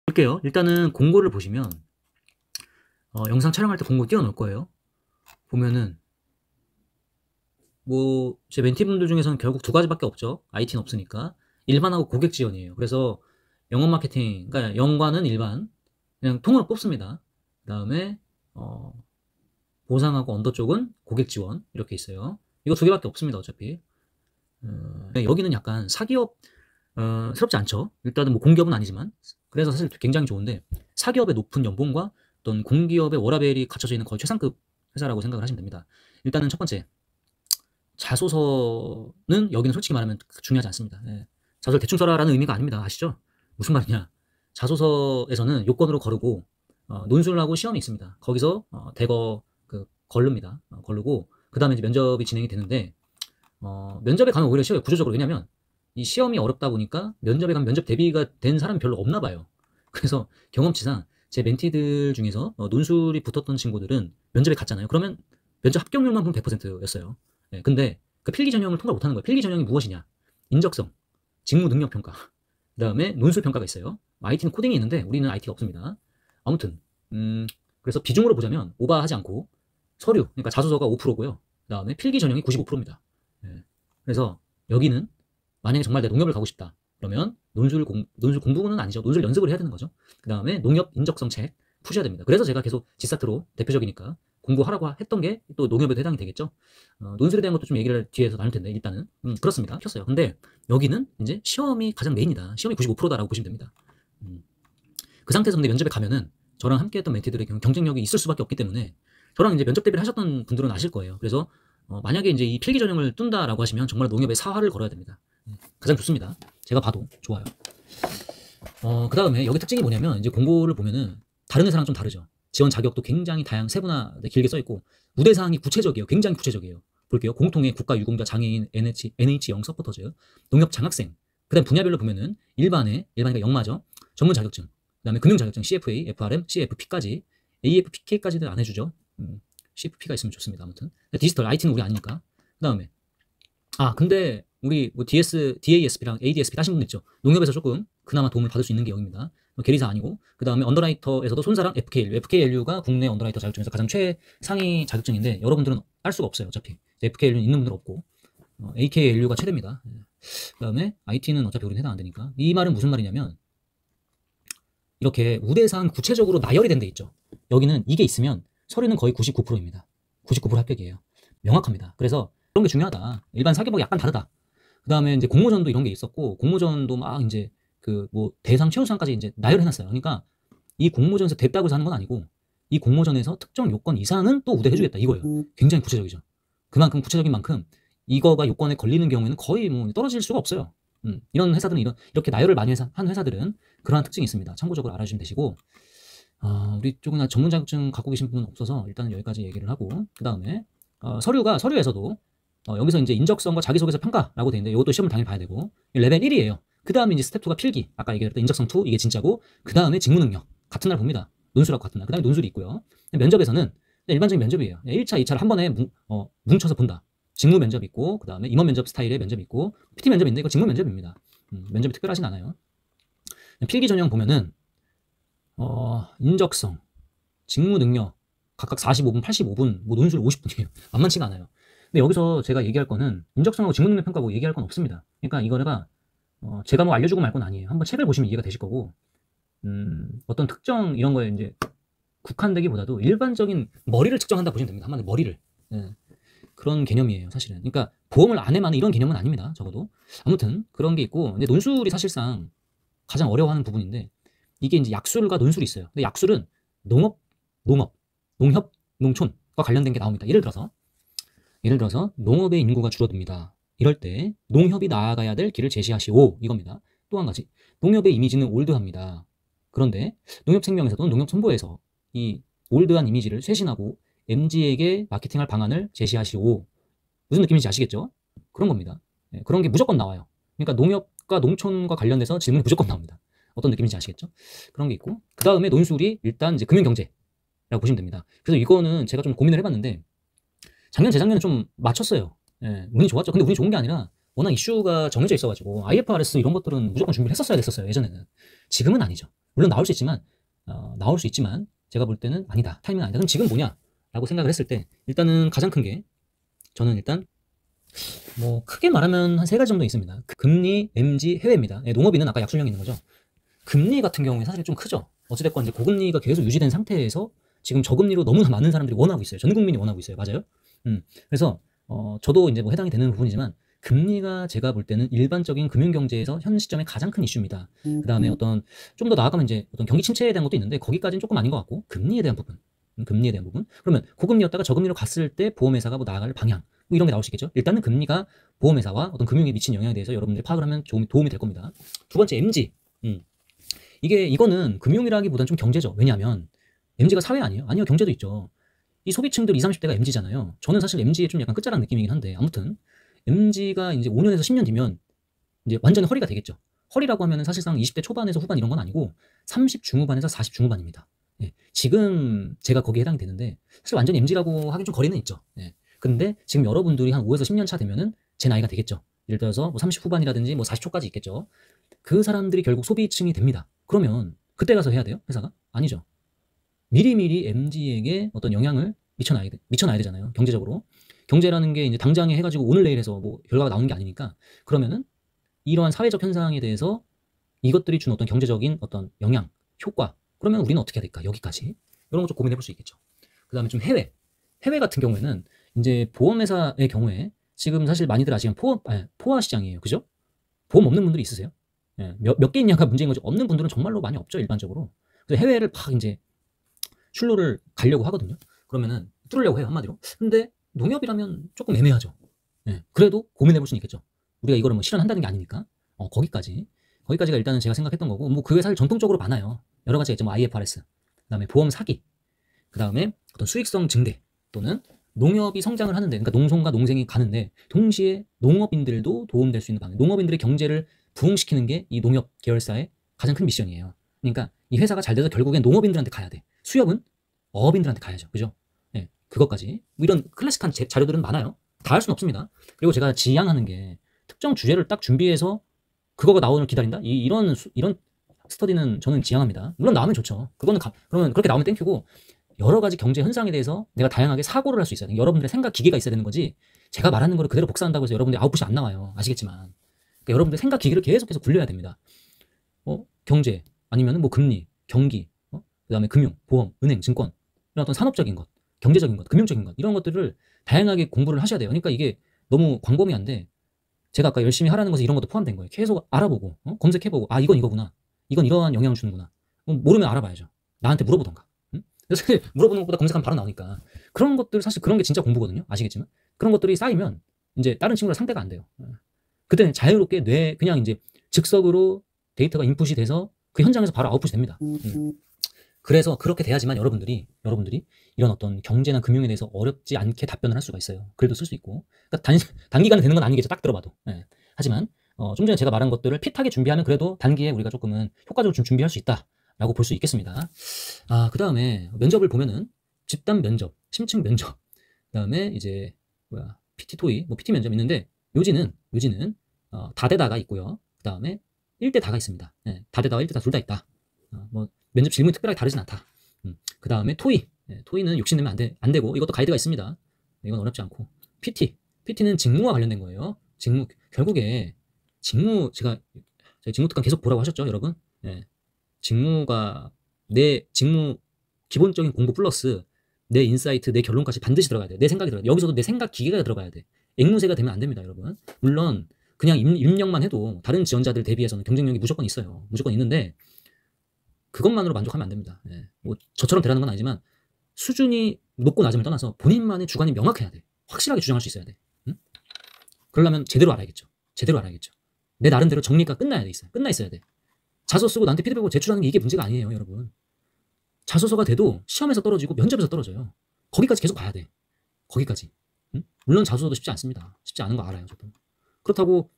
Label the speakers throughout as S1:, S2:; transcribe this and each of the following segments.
S1: 볼게요. 일단은 공고를 보시면 영상 촬영할 때 공고 띄워 놓을 거예요. 보면은 뭐 제 멘티분들 중에서는 결국 두 가지밖에 없죠. IT는 없으니까. 일반하고 고객 지원이에요. 그래서 영업 마케팅, 그러니까 영과는 일반 그냥 통으로 뽑습니다. 그다음에 보상하고 언더 쪽은 고객 지원 이렇게 있어요. 이거 두 개밖에 없습니다. 어차피. 여기는 약간 사기업 스럽지 않죠. 일단은 뭐 공기업은 아니지만 그래서 사실 굉장히 좋은데 사기업의 높은 연봉과 어떤 공기업의 워라밸이 갖춰져 있는 거의 최상급 회사라고 생각을 하시면 됩니다. 일단은 첫 번째 자소서는 여기는 솔직히 말하면 중요하지 않습니다. 예. 자소서를 대충 써라라는 의미가 아닙니다. 아시죠? 무슨 말이냐? 자소서에서는 요건으로 거르고 논술하고 시험이 있습니다. 거기서 대거 걸릅니다. 걸르고 그 다음에 이제 면접이 진행이 되는데 면접에 가면 오히려 쉬워요. 구조적으로. 왜냐면 이 시험이 어렵다 보니까 면접에 가면 면접 대비가 된 사람이 별로 없나 봐요. 그래서 경험치상 제 멘티들 중에서 논술이 붙었던 친구들은 면접에 갔잖아요. 그러면 면접 합격률만 보면 100%였어요. 예, 근데 그 필기 전형을 통과를 못하는 거예요. 필기 전형이 무엇이냐? 인적성, 직무 능력 평가, 그 다음에 논술 평가가 있어요. IT는 코딩이 있는데 우리는 IT가 없습니다. 아무튼 그래서 비중으로 보자면 오버하지 않고 서류, 그러니까 자소서가 5%고요. 그 다음에 필기 전형이 95%입니다. 예, 그래서 여기는 만약에 정말 내 농협을 가고 싶다. 그러면 논술 공부는 아니죠. 논술 연습을 해야 되는 거죠. 그 다음에 농협 인적성 책 푸셔야 됩니다. 그래서 제가 계속 지사트로 대표적이니까 공부하라고 했던 게 또 농협에도 해당이 되겠죠. 논술에 대한 것도 좀 얘기를 뒤에서 나눌 텐데 일단은 그렇습니다. 켰어요. 근데 여기는 이제 시험이 가장 메인이다. 시험이 95%다라고 보시면 됩니다. 그 상태에서 근데 면접에 가면은 저랑 함께 했던 멘티들의 경쟁력이 있을 수밖에 없기 때문에 저랑 이제 면접 대비를 하셨던 분들은 아실 거예요. 그래서 만약에 이제 이 필기 전형을 뜬다라고 하시면 정말 농협에 사활을 걸어야 됩니다. 가장 좋습니다. 제가 봐도 좋아요. 그 다음에 여기 특징이 뭐냐면 이제 공고를 보면은 다른 회사랑 좀 다르죠. 지원 자격도 굉장히 세분화 길게 써있고 우대사항이 구체적이에요. 굉장히 구체적이에요. 볼게요. 공통의 국가 유공자 장애인 NH0 서포터즈, 농협 장학생. 그 다음 분야별로 보면은 일반이니까 영마죠. 전문 자격증, 그 다음에 금융 자격증 CFA, FRM, CFP까지, AFPK까지는 안 해주죠. CFP가 있으면 좋습니다. 아무튼 디지털 IT는 우리 아니니까. 그 다음에 근데 우리 뭐 DASP랑 ADSP 따신 분 있죠. 농협에서 조금 그나마 도움을 받을 수 있는 게 여기입니다. 계리사 아니고. 그 다음에 언더라이터에서도 손사랑 FKLU. FKLU가 국내 언더라이터 자격증에서 가장 최상위 자격증인데 여러분들은 알 수가 없어요. 어차피 FKLU는 있는 분들 없고 AKLU가 최대입니다. 그 다음에 IT는 어차피 우리는 해당 안 되니까. 이 말은 무슨 말이냐면 이렇게 우대사항 구체적으로 나열이 된 데 있죠. 여기는 이게 있으면 서류는 거의 99%입니다. 99% 합격이에요. 명확합니다. 그래서 그런 게 중요하다. 일반 사기업하고 약간 다르다. 그 다음에 이제 공모전도 이런 게 있었고, 공모전도 막 이제 뭐 대상 최우수상까지 이제 나열해놨어요. 그러니까 이 공모전에서 됐다고 해서 하는 건 아니고, 이 공모전에서 특정 요건 이상은 또 우대해주겠다 이거예요. 굉장히 구체적이죠. 그만큼 구체적인 만큼 이거가 요건에 걸리는 경우에는 거의 뭐 떨어질 수가 없어요. 이런 회사들은 이렇게 나열을 많이 한 회사들은 그러한 특징이 있습니다. 참고적으로 알아주시면 되시고, 우리 쪽은 전문 자격증 갖고 계신 분은 없어서 일단은 여기까지 얘기를 하고, 그 다음에 서류에서도 여기서 이제 인적성과 자기소개서 평가라고 되어 있는데 이것도 시험을 당연히 봐야 되고 레벨 1이에요. 그 다음에 이제 스텝 2가 필기, 아까 얘기했던 인적성 2 이게 진짜고, 그 다음에 직무 능력 같은 날 봅니다. 논술하고 같은 날. 그 다음에 논술이 있고요. 면접에서는 일반적인 면접이에요. 1차, 2차를 한 번에 뭉쳐서 본다. 직무 면접 있고, 그 다음에 임원 면접 스타일의 면접 있고, PT 면접 있는데 이거 직무 면접입니다. 면접이 특별하진 않아요. 필기 전형 보면은 인적성, 직무 능력 각각 45분, 85분, 뭐 논술 50분이에요. 만만치가 않아요. 근데 여기서 제가 얘기할 거는 인적성하고 직무 능력 평가고 얘기할 건 없습니다. 그러니까 이거가 제가 뭐 알려주고 말 건 아니에요. 한번 책을 보시면 이해가 되실 거고, 어떤 특정 이런 거에 이제 국한되기보다도 일반적인 머리를 측정한다 보시면 됩니다. 한마디로 머리를. 예. 그런 개념이에요, 사실은. 그러니까 보험을 안 해만 이런 개념은 아닙니다. 적어도. 아무튼 그런 게 있고, 근데 논술이 사실상 가장 어려워하는 부분인데 이게 이제 약술과 논술이 있어요. 근데 약술은 농협, 농촌과 관련된 게 나옵니다. 예를 들어서 농업의 인구가 줄어듭니다. 이럴 때 농협이 나아가야 될 길을 제시하시오 이겁니다. 또 한 가지, 농협의 이미지는 올드합니다. 그런데 농협생명에서도 농협선보에서 이 올드한 이미지를 쇄신하고 MZ에게 마케팅할 방안을 제시하시오. 무슨 느낌인지 아시겠죠? 그런 겁니다. 그런 게 무조건 나와요. 그러니까 농협과 농촌과 관련돼서 질문이 무조건 나옵니다. 어떤 느낌인지 아시겠죠? 그런 게 있고, 그 다음에 논술이 일단 이제 금융경제라고 보시면 됩니다. 그래서 이거는 제가 좀 고민을 해봤는데 작년 재작년에 좀 맞췄어요. 운이 좋았죠. 근데 운이 좋은 게 아니라 워낙 이슈가 정해져 있어가지고 IFRS 이런 것들은 무조건 준비를 했었어야 됐었어요. 예전에는. 지금은 아니죠. 물론 나올 수 있지만 제가 볼 때는 아니다. 타이밍은 아니다. 그럼 지금 뭐냐라고 생각을 했을 때 일단은 가장 큰 게 저는 일단 뭐 크게 말하면 한 3가지 정도 있습니다. 금리, MG, 해외입니다. 예, 농업인은 아까 약술형이 있는 거죠. 금리 같은 경우에 사실 좀 크죠. 어찌됐건 이제 고금리가 계속 유지된 상태에서 지금 저금리로 너무나 많은 사람들이 원하고 있어요. 전 국민이 원하고 있어요. 맞아요? 그래서 저도 이제 뭐 해당이 되는 부분이지만 금리가 제가 볼 때는 일반적인 금융경제에서 현 시점에 가장 큰 이슈입니다. 그 다음에 어떤 좀 더 나아가면 이제 어떤 경기 침체에 대한 것도 있는데 거기까지는 조금 아닌 것 같고 금리에 대한 부분. 그러면 고금리였다가 저금리로 갔을 때 보험회사가 뭐 나아갈 방향 뭐 이런 게 나올 수 있겠죠. 일단은 금리가 보험회사와 어떤 금융에 미친 영향에 대해서 여러분들이 파악을 하면 도움이 될 겁니다. 두 번째 MG. 이거는 금융이라기보다는 좀 경제죠. 왜냐하면 MG가 사회 아니에요? 아니요, 경제도 있죠. 이 소비층들 20, 30대가 MG잖아요. 저는 사실 MG의 좀 약간 끝자락 느낌이긴 한데 아무튼 MG가 이제 5년에서 10년 뒤면 이제 완전히 허리가 되겠죠. 허리라고 하면은 사실상 20대 초반에서 후반 이런 건 아니고 30 중후반에서 40 중후반입니다. 예, 지금 제가 거기에 해당이 되는데 사실 완전히 MG라고 하긴 좀 거리는 있죠. 예, 근데 지금 여러분들이 한 5에서 10년 차 되면은 제 나이가 되겠죠. 예를 들어서 뭐 30 후반이라든지 뭐 40초까지 있겠죠. 그 사람들이 결국 소비층이 됩니다. 그러면 그때 가서 해야 돼요? 회사가? 아니죠. 미리미리 MG에게 어떤 영향을 미쳐놔야 되잖아요. 경제적으로. 경제라는 게 이제 당장에 해가지고 오늘 내일 해서 뭐 결과가 나오는 게 아니니까 그러면은 이러한 사회적 현상에 대해서 이것들이 준 어떤 경제적인 어떤 영향, 효과 그러면 우리는 어떻게 해야 될까? 여기까지. 이런 거 좀 고민해 볼 수 있겠죠. 그 다음에 좀 해외 같은 경우에는 이제 보험회사의 경우에 지금 사실 많이들 아시는 포화 시장이에요. 그죠? 보험 없는 분들이 있으세요? 예, 몇 개 있냐가 문제인 거죠. 없는 분들은 정말로 많이 없죠, 일반적으로. 그래서 해외를 막 이제 출로를 가려고 하거든요. 그러면은 뚫으려고 해요, 한마디로. 근데 농협이라면 조금 애매하죠. 예, 그래도 고민해 볼 수는 있겠죠. 우리가 이거를 뭐 실현한다는 게 아니니까. 거기까지가 일단은 제가 생각했던 거고, 뭐 그게 사실 전통적으로 많아요. 여러 가지가 있죠. 뭐 IFRS, 그다음에 보험 사기, 그다음에 어떤 수익성 증대 또는 농협이 성장을 하는데, 그러니까 농촌과 농생이 가는데 동시에 농업인들도 도움될 수 있는 방향, 농업인들의 경제를 부흥시키는 게 이 농협 계열사의 가장 큰 미션이에요. 그러니까 이 회사가 잘 돼서 결국엔 농업인들한테 가야 돼. 수협은 어업인들한테 가야죠. 그죠? 네, 그것까지. 뭐 이런 클래식한 자료들은 많아요. 다 할 수는 없습니다. 그리고 제가 지향하는 게 특정 주제를 딱 준비해서 그거가 나오는 기다린다? 이런 스터디는 저는 지향합니다. 물론 나오면 좋죠. 그러면 그렇게 나오면 땡큐고, 여러 가지 경제 현상에 대해서 내가 다양하게 사고를 할 수 있어야 돼요. 여러분들의 생각 기계가 있어야 되는 거지, 제가 말하는 거를 그대로 복사한다고 해서 여러분들이 아웃풋이 안 나와요. 아시겠지만. 그러니까 여러분들 생각 기계를 계속해서 굴려야 됩니다. 경제, 아니면 뭐 금리, 경기, 그 다음에 금융, 보험, 은행, 증권, 이런 어떤 산업적인 것, 경제적인 것, 금융적인 것, 이런 것들을 다양하게 공부를 하셔야 돼요. 그러니까 이게 너무 광범위한데, 제가 아까 열심히 하라는 것에 이런 것도 포함된 거예요. 계속 알아보고, 검색해보고, 아, 이건 이거구나. 이건 이러한 영향을 주는구나. 모르면 알아봐야죠. 나한테 물어보던가. 응? 사실 물어보는 것보다 검색하면 바로 나오니까. 그런 것들, 사실 그런 게 진짜 공부거든요. 아시겠지만. 그런 것들이 쌓이면 이제 다른 친구랑 상대가 안 돼요. 그때는 자유롭게 그냥 이제 즉석으로 데이터가 인풋이 돼서 그 현장에서 바로 아웃풋이 됩니다. 그래서 그렇게 돼야지만 여러분들이 이런 어떤 경제나 금융에 대해서 어렵지 않게 답변을 할 수가 있어요. 글도 쓸 수 있고. 그러니까 단기간에 되는 건 아니겠죠. 딱 들어봐도. 예. 하지만 좀 전에 제가 말한 것들을 핏하게 준비하면 그래도 단기에 우리가 조금은 효과적으로 좀 준비할 수 있다라고 볼 수 있겠습니다. 그 다음에 면접을 보면은 집단 면접, 심층 면접, 그 다음에 이제 PT 토이, PT 면접 있는데 요지는 다대다가 있고요. 그 다음에 1대 다가 있습니다. 예, 다대다와 1대 다 둘 다 있다. 뭐 면접 질문이 특별하게 다르진 않다. 그 다음에 토이, 토이는 욕심내면 안 되고, 이것도 가이드가 있습니다. 이건 어렵지 않고. PT는 직무와 관련된 거예요. 결국에 제가 직무 특강 계속 보라고 하셨죠, 여러분? 예, 직무 기본적인 공부 플러스 내 인사이트, 내 결론까지 반드시 들어가야 돼. 내 생각이 들어가야 돼. 여기서도 내 생각 기계가 들어가야 돼. 앵무새가 되면 안 됩니다, 여러분. 물론 그냥 입력만 해도 다른 지원자들 대비해서는 경쟁력이 무조건 있어요. 무조건 있는데 그것만으로 만족하면 안 됩니다. 예. 뭐 저처럼 되라는 건 아니지만 수준이 높고 낮음을 떠나서 본인만의 주관이 명확해야 돼. 확실하게 주장할 수 있어야 돼. 응? 그러려면 제대로 알아야겠죠. 내 나름대로 정리가 끝나 있어야 돼. 자소 쓰고 나한테 피드백을 제출하는 게 이게 문제가 아니에요, 여러분. 자소서가 돼도 시험에서 떨어지고 면접에서 떨어져요. 거기까지 계속 가야 돼. 거기까지. 응? 물론 자소서도 쉽지 않습니다. 쉽지 않은 거 알아요, 저도. 그렇다고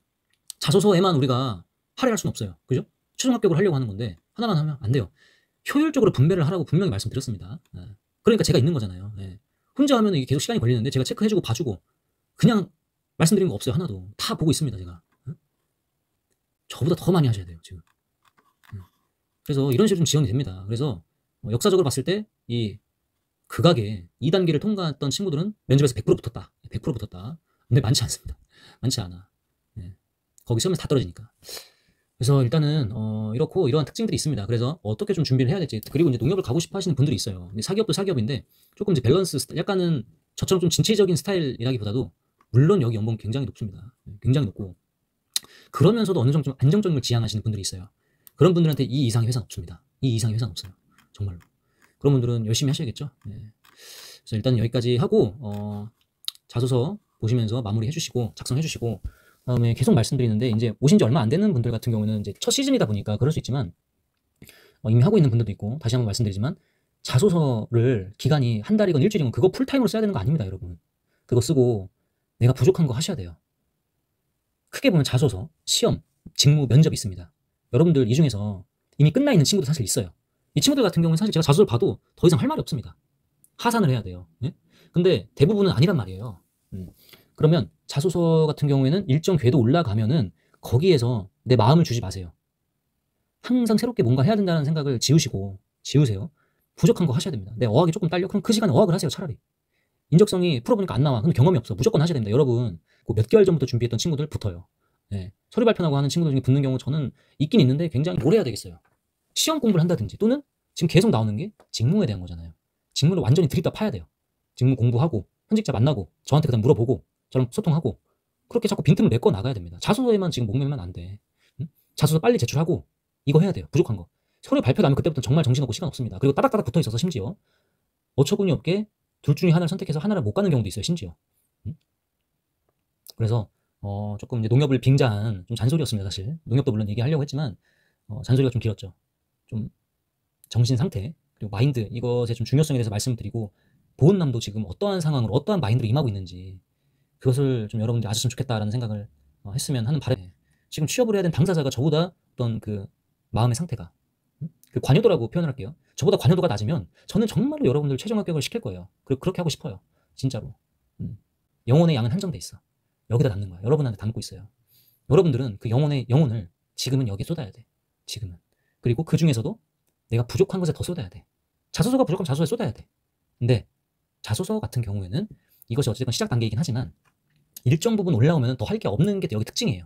S1: 자소서에만 우리가 할애할 수는 없어요. 그죠? 최종 합격을 하려고 하는 건데 하나만 하면 안 돼요. 효율적으로 분배를 하라고 분명히 말씀드렸습니다. 그러니까 제가 있는 거잖아요. 혼자 하면 이게 계속 시간이 걸리는데 제가 체크해주고 봐주고 그냥 말씀드린 거 없어요. 하나도. 다 보고 있습니다, 제가. 저보다 더 많이 하셔야 돼요, 지금. 그래서 이런 식으로 좀 지원이 됩니다. 그래서 역사적으로 봤을 때 이 극악의 2단계를 통과했던 친구들은 면접에서 100% 붙었다. 100% 붙었다. 근데 많지 않습니다. 많지 않아. 네. 거기 시험에서 다 떨어지니까. 그래서 일단은 이렇고 이러한 특징들이 있습니다. 그래서 어떻게 좀 준비를 해야 될지. 그리고 이제 농협을 가고 싶어 하시는 분들이 있어요. 근데 사기업도 사기업인데 조금 이제 밸런스 약간은 저처럼 좀 진취적인 스타일이라기보다도 물론 여기 연봉 굉장히 높습니다. 굉장히 높고 그러면서도 어느 정도 좀 안정적인 지향하시는 분들이 있어요. 그런 분들한테 이 이상의 회사는 없습니다. 이 이상의 회사는 없어요. 정말로. 그런 분들은 열심히 하셔야겠죠. 네. 그래서 일단 여기까지 하고 자소서 보시면서 마무리해 주시고 작성해 주시고 그다음에 계속 말씀드리는데 이제 오신 지 얼마 안 되는 분들 같은 경우는 이제 첫 시즌이다 보니까 그럴 수 있지만 이미 하고 있는 분들도 있고 다시 한번 말씀드리지만 자소서를 기간이 한 달이건 일주일이건 그거 풀타임으로 써야 되는 거 아닙니다, 여러분. 그거 쓰고 내가 부족한 거 하셔야 돼요. 크게 보면 자소서, 시험, 직무, 면접이 있습니다. 여러분들 이 중에서 이미 끝나 있는 친구도 사실 있어요. 이 친구들 같은 경우는 사실 제가 자소서를 봐도 더 이상 할 말이 없습니다. 하산을 해야 돼요. 예? 근데 대부분은 아니란 말이에요. 그러면 자소서 같은 경우에는 일정 궤도 올라가면은 거기에서 내 마음을 주지 마세요. 항상 새롭게 뭔가 해야 된다는 생각을 지우세요. 부족한 거 하셔야 됩니다. 내 어학이 조금 딸려? 그럼 그 시간에 어학을 하세요, 차라리. 인적성이 풀어보니까 안 나와. 그럼 경험이 없어. 무조건 하셔야 됩니다. 여러분, 몇 개월 전부터 준비했던 친구들 붙어요. 네. 서류 발표하고 하는 친구들 중에 붙는 경우 저는 있긴 있는데 굉장히 오래 해야 되겠어요. 시험 공부를 한다든지 또는 지금 계속 나오는 게 직무에 대한 거잖아요. 직무를 완전히 들이다 파야 돼요. 직무 공부하고 현직자 만나고 저한테 그다음 물어보고 저랑 소통하고 그렇게 자꾸 빈틈을 메꿔 나가야 됩니다. 자소서에만 지금 목매면 안 돼. 응? 자소서 빨리 제출하고 이거 해야 돼요. 부족한 거. 서류 발표 나면 그때부터 정말 정신없고 시간 없습니다. 그리고 따닥따닥 붙어 있어서 심지어 어처구니 없게 둘 중에 하나를 선택해서 하나를 못 가는 경우도 있어요. 심지어. 응? 그래서 조금 이제 농협을 빙자한 좀 잔소리였습니다. 사실 농협도 물론 얘기하려고 했지만 잔소리가 좀 길었죠. 좀 정신 상태 그리고 마인드 이것의 좀 중요성에 대해서 말씀드리고 보은남도 지금 어떠한 상황으로 어떠한 마인드로 임하고 있는지 그것을 좀 여러분들이 아셨으면 좋겠다라는 생각을 했으면 하는 바람에 지금 취업을 해야 된 당사자가 저보다 어떤 그 마음의 상태가 그 관여도라고 표현을 할게요. 저보다 관여도가 낮으면 저는 정말로 여러분들 최종 합격을 시킬 거예요. 그리고 그렇게 하고 싶어요. 진짜로. 영혼의 양은 한정돼 있어. 여기다 담는 거야. 여러분한테 담고 있어요. 여러분들은 그 영혼을 지금은 여기에 쏟아야 돼. 지금은. 그리고 그 중에서도 내가 부족한 것에 더 쏟아야 돼. 자소서가 부족하면 자소서에 쏟아야 돼. 근데 자소서 같은 경우에는 이것이 어쨌든 시작 단계이긴 하지만 일정 부분 올라오면 더 할 게 없는 게 여기 특징이에요.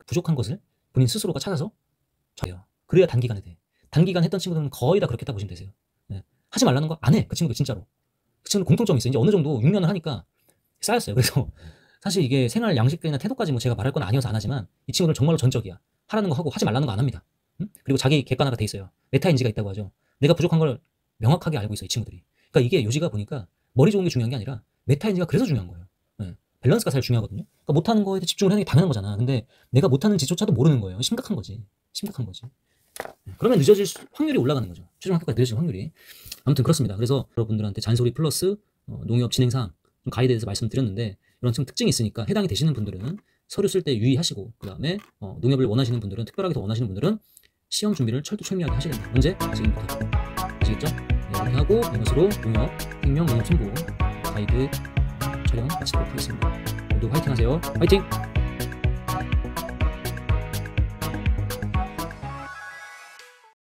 S1: 부족한 것을 본인 스스로가 찾아서 저요. 그래야 단기간에 돼. 단기간 했던 친구들은 거의 다 그렇게 딱 보시면 되세요. 하지 말라는 거 안 해. 그 친구들 진짜로. 그 친구는 공통점이 있어요. 이제 어느 정도 6년을 하니까 쌓였어요. 그래서 사실 이게 생활 양식이나 태도까지 뭐 제가 말할 건 아니어서 안 하지만 이 친구들은 정말로 전적이야. 하라는 거 하고 하지 말라는 거 안 합니다. 그리고 자기 객관화가 돼 있어요. 메타인지가 있다고 하죠. 내가 부족한 걸 명확하게 알고 있어요. 이 친구들이. 그러니까 이게 요지가 보니까 머리 좋은 게 중요한 게 아니라 메타인지가 그래서 중요한 거예요. 밸런스가 사실 중요하거든요. 그러니까 못하는 거에 집중을 하는 게 당연한 거잖아. 근데 내가 못하는지조차도 모르는 거예요. 심각한 거지. 심각한 거지. 그러면 늦어질 확률이 올라가는 거죠. 최종 합격까지 늦어질 확률이. 아무튼 그렇습니다. 그래서 여러분들한테 잔소리 플러스 농협 진행사항 좀 가이드에서 말씀드렸는데 이런 특징이 있으니까 해당이 되시는 분들은 서류 쓸 때 유의하시고 그 다음에 농협을 원하시는 분들은 특별하게 더 원하시는 분들은 시험 준비를 철두철미하게 하셔야 됩니다. 언제? 지금부터. 아시겠죠? 네, 이렇게 하고 이것으로 농협, 횡령 농협 선부 가이드 촬영 마치도록 하겠습니다. 모두 화이팅 하세요. 화이팅!